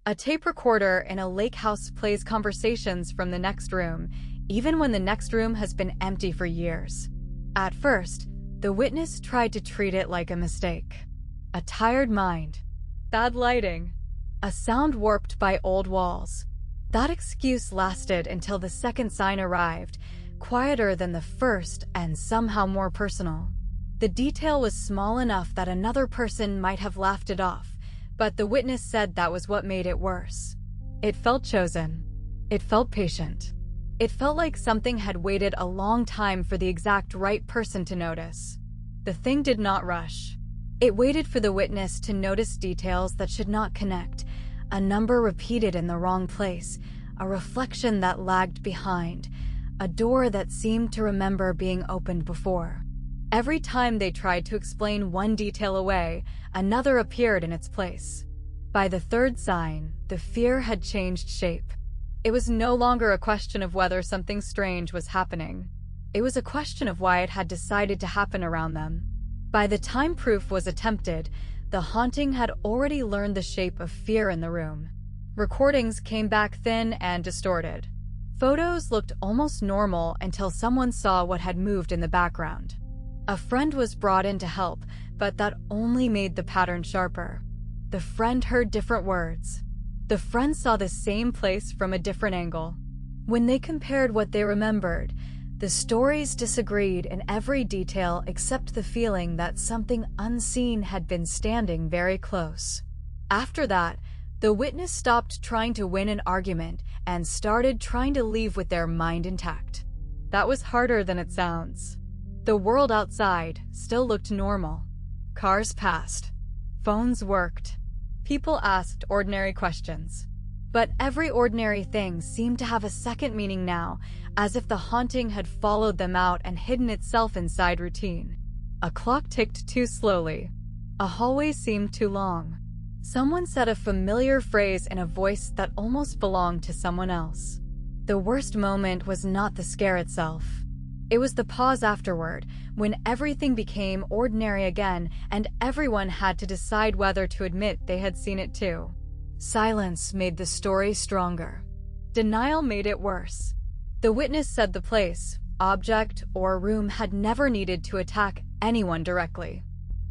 A tape recorder in a lake house plays conversations from the next room, even when the next room has been empty for years. At first, the witness tried to treat it like a mistake. A tired mind. Bad lighting. A sound warped by old walls. That excuse lasted until the second sign arrived, quieter than the first and somehow more personal. The detail was small enough that another person might have laughed it off, but the witness said that was what made it worse. It felt chosen. It felt patient. It felt like something had waited a long time for the exact right person to notice. The thing did not rush. It waited for the witness to notice details that should not connect, a number repeated in the wrong place, a reflection that lagged behind, a door that seemed to remember being opened before. Every time they tried to explain one detail away, another appeared in its place. By the third sign, the fear had changed shape. It was no longer a question of whether something strange was happening. It was a question of why it had decided to happen around them. By the time proof was attempted, the haunting had already learned the shape of fear in the room. Recordings came back thin and distorted. Photos looked almost normal until someone saw what had moved in the background. A friend was brought in to help, but that only made the pattern sharper. The friend heard different words. The friend saw the same place from a different angle. When they compared what they remembered, the stories disagreed in every detail except the feeling that something unseen had been standing very close. After that, the witness stopped trying to win an argument and started trying to leave with their mind intact. That was harder than it sounds. The world outside still looked normal. Cars passed. Phones worked. People asked ordinary questions. But every ordinary thing seemed to have a second meaning now, as if the haunting had followed them out and hidden itself inside routine. A clock ticked too slowly. A hallway seemed too long. Someone said a familiar phrase in a voice that almost belonged to someone else. The worst moment was not the scare itself. It was the pause afterward, when everything became ordinary again and everyone had to decide whether to admit they had seen it too. Silence made the story stronger. Denial made it worse. The witness said the place, object, or room had never needed to attack anyone directly.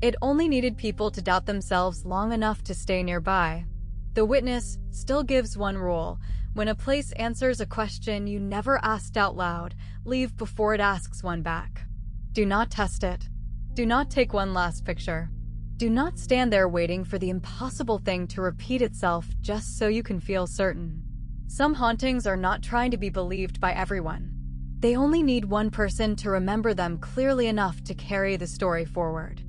It only needed people to doubt themselves long enough to stay nearby. The witness still gives one rule: when a place answers a question you never asked out loud, leave before it asks one back. Do not test it. Do not take one last picture. Do not stand there waiting for the impossible thing to repeat itself just so you can feel certain. Some hauntings are not trying to be believed by everyone. They only need one person to remember them clearly enough to carry the story forward.